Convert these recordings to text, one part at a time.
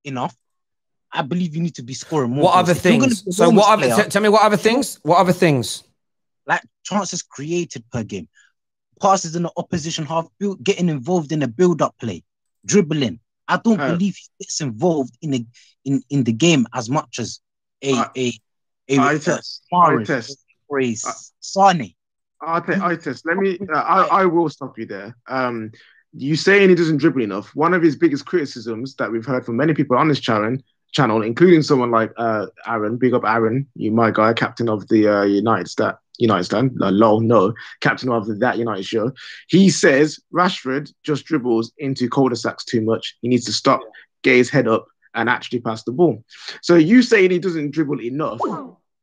enough. I believe you need to be scoring more. What other things? So what other? Tell me what other things? What other things? Like chances created per game, passes in the opposition half, getting involved in a build-up play, dribbling. I don't believe he gets involved in the game as much as I test. Sane. I test. Let me. I will stop you there. You saying he doesn't dribble enough. One of his biggest criticisms that we've heard from many people on this channel, including someone like Aaron, big up Aaron, you my guy, captain of the United Stand, captain of that United show. He says Rashford just dribbles into cul-de-sacs too much. He needs to stop, get his head up, and actually pass the ball. So you saying he doesn't dribble enough,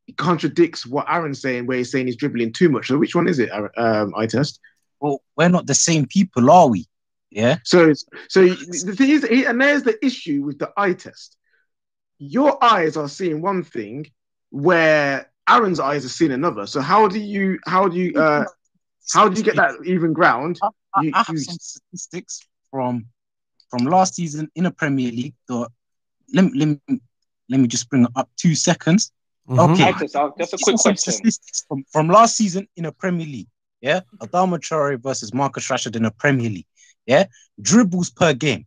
it contradicts what Aaron's saying, where he's saying he's dribbling too much. So which one is it, I test? Well, we're not the same people, are we? Yeah. So the thing is, and there's the issue with the eye test. Your eyes are seeing one thing, where Aaron's eyes are seeing another. So how do you get that even ground? I have some statistics from last season in the Premier League. Let me just bring it up 2 seconds. Okay, just a quick question. Statistics from last season in the Premier League. Yeah, Adama Traore versus Marcus Rashford in the Premier League. Yeah, dribbles per game.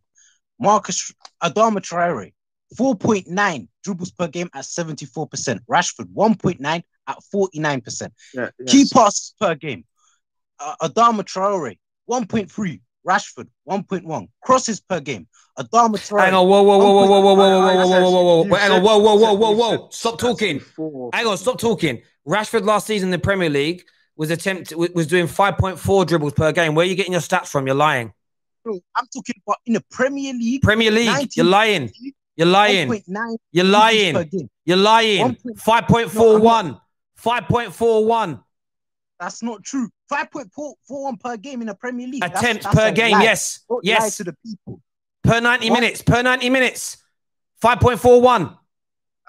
Adama Traore 4.9 dribbles per game at 74%. Rashford 1.9 at 49%. Key passes per game. Adama Traore 1.3. Rashford 1.1. Crosses per game. Adama Traore. Hang on, whoa. Stop talking. Hang on, stop talking. Rashford last season in the Premier League was doing 5.4 dribbles per game. Where are you getting your stats from? You're lying. I'm talking about in the Premier League. You're lying. You're lying. You're lying. You're lying. 5.41. 5.41. That's not true. 5.41 per game in the Premier League. Attempts per game, yes. Yes. Lie to the people. Per 90 minutes. Per 90 minutes. 5.41.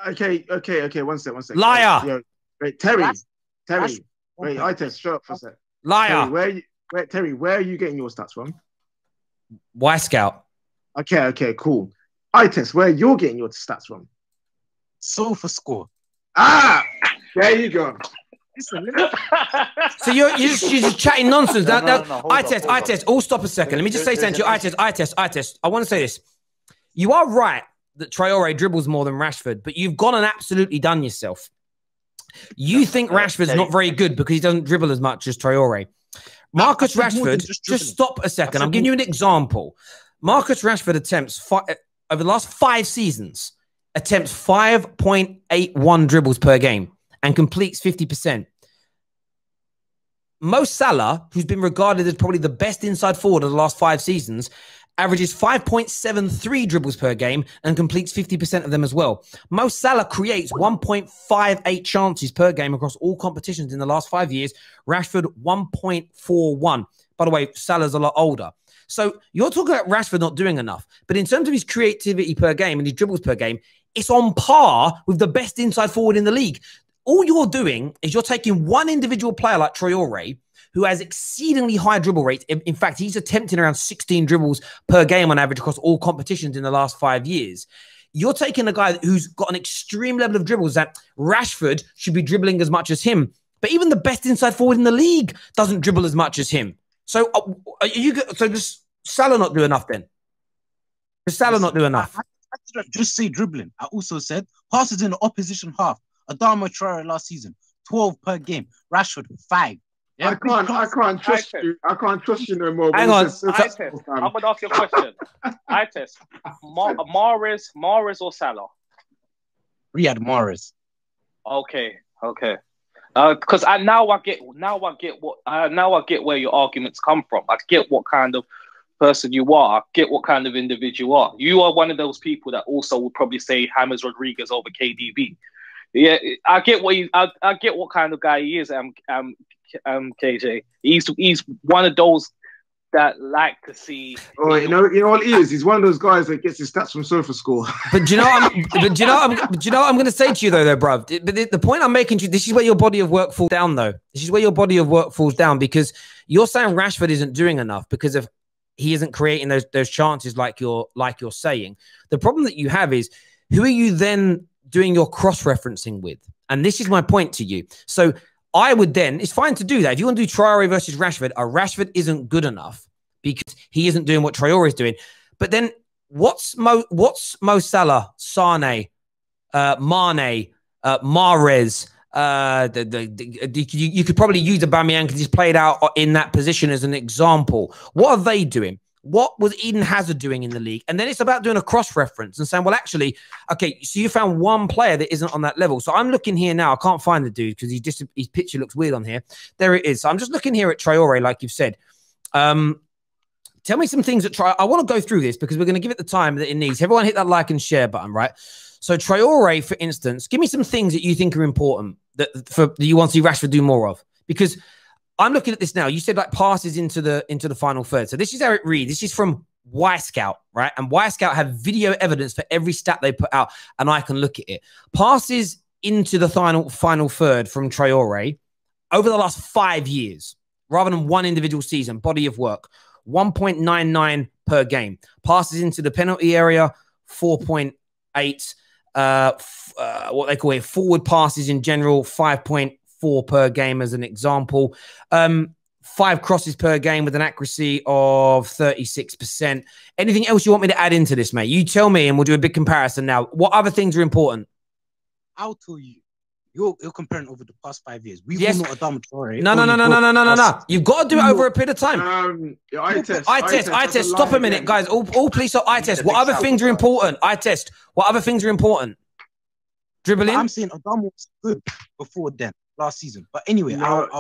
Okay. One sec. Liar. Wait, Terry. Wait, I test. Shut up for a sec. Liar. Terry, where are you getting your stats from? Y Scout. Okay, cool. I test. Where you're getting your stats from? Sofa Score. Ah, there you go. So you're just chatting nonsense. No, I test. Oh, stop a second. Let me just say something to you. I test. I want to say this. You are right that Traore dribbles more than Rashford, but you've gone and absolutely done yourself. You think Rashford's not very good because he doesn't dribble as much as Traore. Marcus Rashford, just stop a second. I'm giving you an example. Marcus Rashford attempts, over the last 5 seasons, attempts 5.81 dribbles per game and completes 50%. Mo Salah, who's been regarded as probably the best inside forward of the last 5 seasons, averages 5.73 dribbles per game and completes 50% of them as well. Mo Salah creates 1.58 chances per game across all competitions in the last 5 years. Rashford, 1.41. By the way, Salah's a lot older. So you're talking about Rashford not doing enough. But in terms of his creativity per game and his dribbles per game, it's on par with the best inside forward in the league. All you're doing is you're taking one individual player like Traore, who has exceedingly high dribble rates. In fact, he's attempting around 16 dribbles per game on average across all competitions in the last 5 years. You're taking a guy who's got an extreme level of dribbles that Rashford should be dribbling as much as him. But even the best inside forward in the league doesn't dribble as much as him. So does Salah not do enough then? Does Salah not do enough? I didn't just say dribbling. I also said passes in the opposition half. Adama Traore last season, 12 per game. Rashford, 5. Yeah, I can't trust you. I can't trust you no more. Hang on. I'm going to ask you a question. I test. Mahrez or Salah? Riyad Mahrez. Okay. Because now I get where your arguments come from. I get what kind of person you are. I get what kind of individual you are. You are one of those people that also would probably say James Rodriguez over KDB. Yeah, I get what kind of guy he is. KJ. He's one of those that like to see. Oh, you know what he is? He's one of those guys that gets his stats from Sofa Score. But do you know what I'm going to say to you though, bruv? But the point I'm making to you, this is where your body of work falls down, though. This is where your body of work falls down because you're saying Rashford isn't doing enough because of he isn't creating those chances like you're saying. The problem that you have is, who are you then doing your cross-referencing with? And this is my point to you. So I would then, it's fine to do that. If you want to do Traore versus Rashford, Rashford isn't good enough because he isn't doing what Traore is doing. But then what's Mo Salah, Sane, Mane, Mahrez, you could probably use Aubameyang because he's played out in that position as an example. What are they doing? What was Eden Hazard doing in the league? And then it's about doing a cross-reference and saying, well, actually, okay, so you found one player that isn't on that level. So I'm looking here now. I can't find the dude because his picture looks weird on here. There it is. So I'm just looking here at Traore, like you've said. Tell me some things that I want to go through this because we're going to give it the time that it needs. Everyone hit that like and share button, right? So Traore, for instance, give me some things that you think are important that you want to see Rashford do more of. Because I'm looking at this now. You said like passes into the final third. So this is how it reads. This is from Y-Scout, right? And Y-Scout have video evidence for every stat they put out, and I can look at it. Passes into the final third from Traore over the last 5 years, rather than one individual season, body of work, 1.99 per game. Passes into the penalty area, 4.8. What they call it, forward passes in general, 5.4 per game as an example. 5 crosses per game with an accuracy of 36%. Anything else you want me to add into this, mate? You tell me and we'll do a big comparison now. What other things are important? I'll tell you. You're comparing over the past 5 years. We've all not Adama Traore. No. You've got to do it over a period of time. I test. Stop a minute, guys. All please stop. I test. What other things are important? I test. What other things are important? Dribbling? I'm saying Adama was good before then, last season. But anyway, no,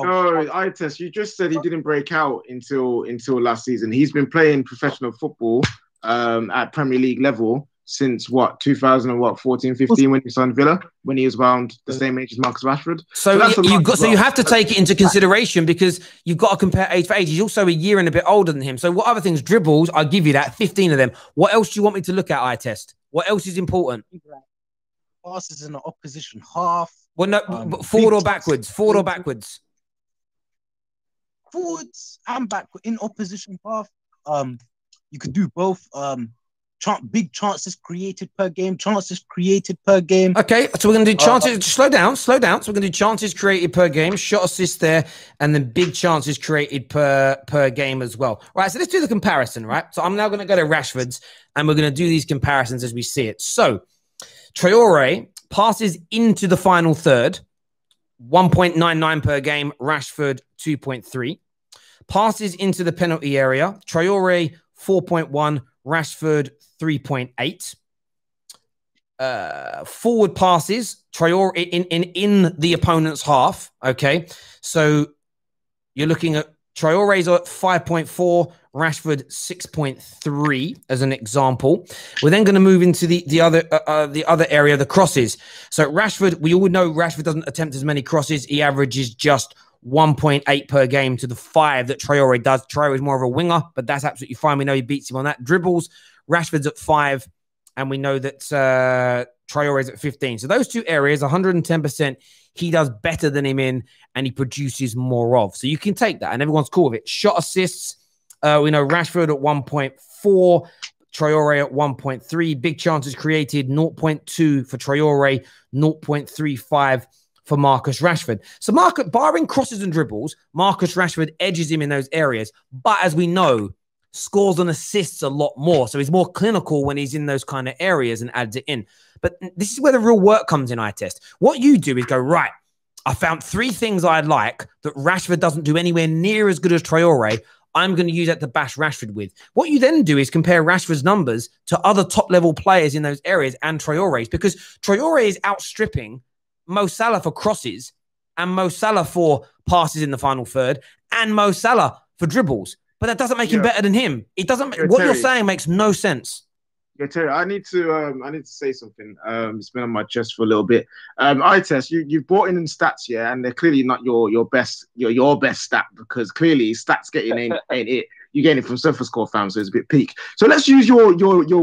I test. You just said he didn't break out until last season. He's been playing professional football at Premier League level since 2014, 15 when he signed Villa, when he was around the same age as Marcus Rashford. So you have to take it into consideration because you've got to compare age for age. He's also a year and a bit older than him. So what other things? Dribbles, I'll give you that, 15 of them. What else do you want me to look at, I test? What else is important? Passes in the opposition half. Well, no, forward or backwards? Forward or backwards? Forwards and backward in opposition half. You could do both. Big chances created per game. Okay, so we're going to do chances. Slow down. So we're going to do chances created per game, shot assist there, and then big chances created per game as well. Right, so let's do the comparison, right? So I'm now going to go to Rashford's, and we're going to do these comparisons as we see it. So Traore passes into the final third, 1.99 per game. Rashford, 2.3. Passes into the penalty area. Traore, 4.1. Rashford, 3.8. Forward passes, Traore in the opponent's half. Okay, so you're looking at Traore's at 5.4, Rashford 6.3 as an example. We're then going to move into the other area, the crosses. So Rashford, we all know Rashford doesn't attempt as many crosses. He averages just 1.8 per game to the 5 that Traore does. Traore is more of a winger, but that's absolutely fine. We know he beats him on that. Dribbles, Rashford's at 5, and we know that Traore is at 15. So those two areas, 110%, he does better than him in, and he produces more of. So you can take that, and everyone's cool with it. Shot assists, we know Rashford at 1.4, Traore at 1.3. Big chances created, 0.2 for Traore, 0.35 for Marcus Rashford. So barring crosses and dribbles, Marcus Rashford edges him in those areas. But as we know, scores and assists a lot more. So he's more clinical when he's in those kind of areas and adds it in. But this is where the real work comes in, I test. What you do is go, right, I found 3 things I'd like that Rashford doesn't do anywhere near as good as Traore. I'm going to use that to bash Rashford with. What you then do is compare Rashford's numbers to other top-level players in those areas and Traore's, because Traore is outstripping Mo Salah for crosses and Mo Salah for passes in the final third and Mo Salah for dribbles. But that doesn't make him better than him. It doesn't. What you're saying makes no sense. Yeah, Terry, I need to say something. It's been on my chest for a little bit. I test you've brought in stats, yeah, and they're clearly not your best stat, because clearly stats getting ain't it. You're getting it from SofaScore fam, so it's a bit peak. So let's use your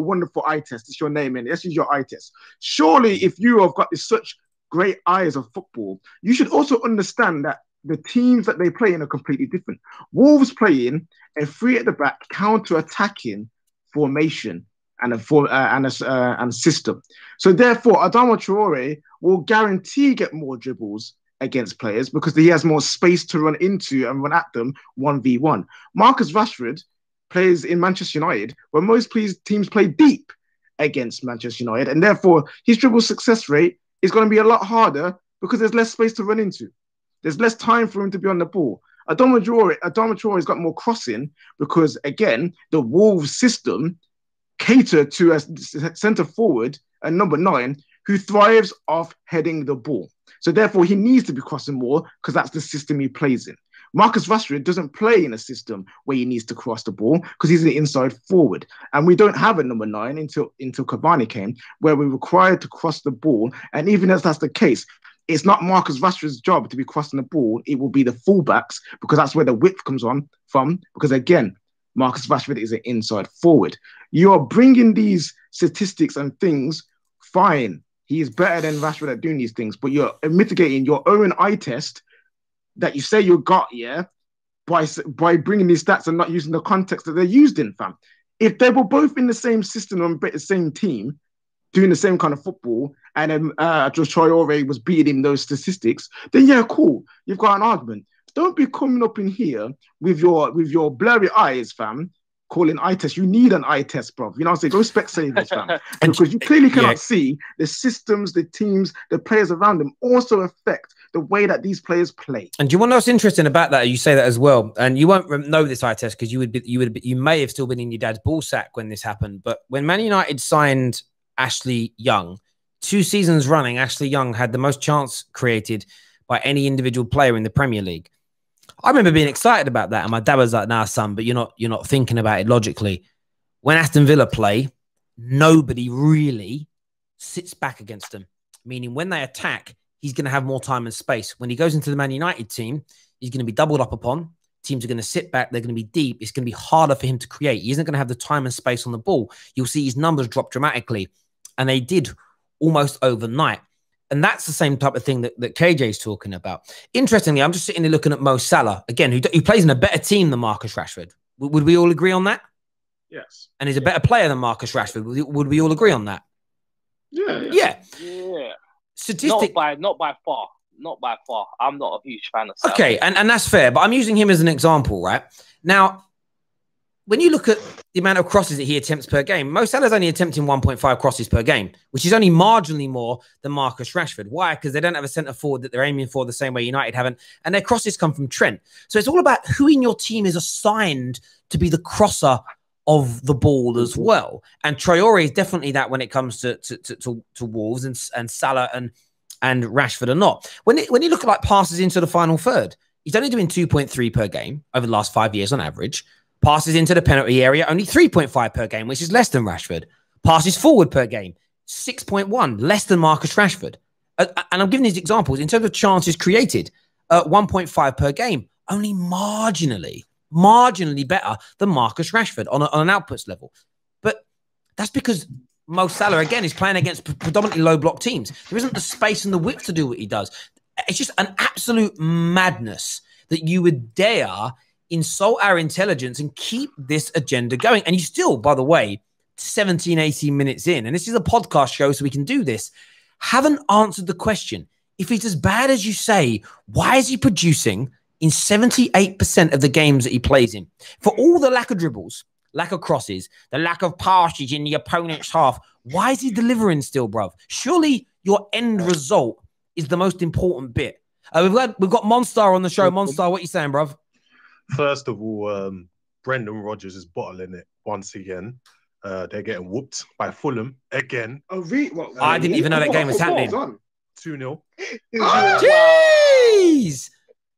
wonderful eye test. It's your name, and let's use your eye test. Surely, if you have got such great eyes of football, you should also understand that the teams that they play in are completely different. Wolves play in a three at the back counter-attacking formation and a system. So therefore, Adama Traore will guarantee get more dribbles against players because he has more space to run into and run at them 1v1. Marcus Rashford plays in Manchester United, where most teams play deep against Manchester United, and therefore his dribble success rate is going to be a lot harder because there's less space to run into. There's less time for him to be on the ball. Adama Traore's got more crossing because, again, the Wolves system catered to a centre forward, a number 9, who thrives off heading the ball. So therefore, he needs to be crossing more because that's the system he plays in. Marcus Rashford doesn't play in a system where he needs to cross the ball because he's an inside forward. And we don't have a number 9 until Cavani came, where we're required to cross the ball. And even as that's the case, it's not Marcus Rashford's job to be crossing the ball. It will be the fullbacks because that's where the width comes on from. Because again, Marcus Rashford is an inside forward. You're bringing these statistics and things, fine. He is better than Rashford at doing these things, but you're mitigating your own eye test that you say you got, by bringing these stats and not using the context that they're used in, fam. If they were both in the same system and the same team, doing the same kind of football, and then Traore was beating him those statistics, then yeah, cool. You've got an argument. Don't be coming up in here with your blurry eyes, fam, calling eye test. You need an eye test, bro. You know what I'm saying? Go Specsavers, fam. Because you clearly cannot see the systems, the teams, the players around them also affect the way that these players play. And do you want to know what's interesting about that? You say that as well, and you won't know this eye test because you may have still been in your dad's ball sack when this happened. But when Man United signed Ashley Young, 2 seasons running, Ashley Young had the most chance created by any individual player in the Premier League. I remember being excited about that, and my dad was like, "Nah, son, but you're not thinking about it logically." When Aston Villa play, nobody really sits back against them. Meaning, when they attack, he's going to have more time and space. When he goes into the Man United team, he's going to be doubled up upon. Teams are going to sit back. They're going to be deep. It's going to be harder for him to create. He isn't going to have the time and space on the ball. You'll see his numbers drop dramatically, and they did almost overnight. And that's the same type of thing that KJ is talking about. Interestingly, I'm just sitting there looking at Mo Salah, again, who plays in a better team than Marcus Rashford. Would we all agree on that? Yes. And he's a better player than Marcus Rashford. Would we all agree on that? Yeah. Statistic. Not by far. Not by far. I'm not a huge fan of Salah. Okay, and that's fair, but I'm using him as an example, right? Now, when you look at the amount of crosses that he attempts per game, Mo Salah's only attempting 1.5 crosses per game, which is only marginally more than Marcus Rashford. Why? Because they don't have a centre forward that they're aiming for the same way United haven't, and their crosses come from Trent. So it's all about who in your team is assigned to be the crosser of the ball as well. And Traore is definitely that when it comes to Wolves, and Salah and Rashford are not. When you look at like passes into the final third, he's only doing 2.3 per game over the last 5 years on average. Passes into the penalty area, only 3.5 per game, which is less than Rashford. Passes forward per game, 6.1, less than Marcus Rashford. And I'm giving these examples in terms of chances created, 1.5 per game, only marginally better than Marcus Rashford on an outputs level. But that's because Mo Salah, again, is playing against predominantly low block teams. There isn't the space and the width to do what he does. It's just an absolute madness that you would dare insult our intelligence and keep this agenda going. And you still, by the way, 17, 18 minutes in, and this is a podcast show, so we can do this, haven't answered the question. If he's as bad as you say, why is he producing in 78% of the games that he plays in? For all the lack of dribbles, lack of crosses, the lack of passes in the opponent's half, why is he delivering still, bruv? Surely your end result is the most important bit. We've got Monstar on the show. Monstar, what are you saying, bruv? First of all, Brendan Rodgers is bottling it once again. They're getting whooped by Fulham again. Oh, I didn't even know that game was happening. 2-0. Jeez!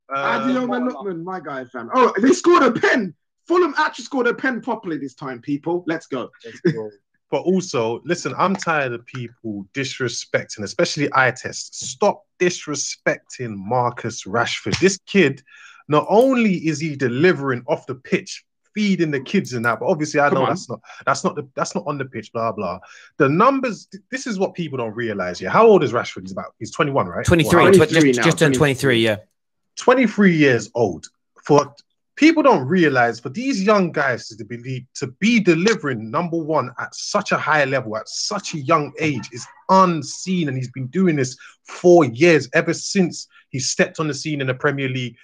Lookman, my guy, fam. Oh, they scored a pen. Fulham actually scored a pen properly this time, people. Let's go. But also, listen, I'm tired of people disrespecting, especially eye tests. Stop disrespecting Marcus Rashford. This kid, not only is he delivering off the pitch, feeding the kids and that, but obviously I know that's not on the pitch, blah blah. The numbers, this is what people don't realize. Yeah, how old is Rashford? He's 21, right? 23, wow. just turned 23, yeah. 23 years old. For people don't realize, for these young guys to be delivering number one at such a high level at such a young age is unseen, and he's been doing this 4 years ever since he stepped on the scene in the Premier League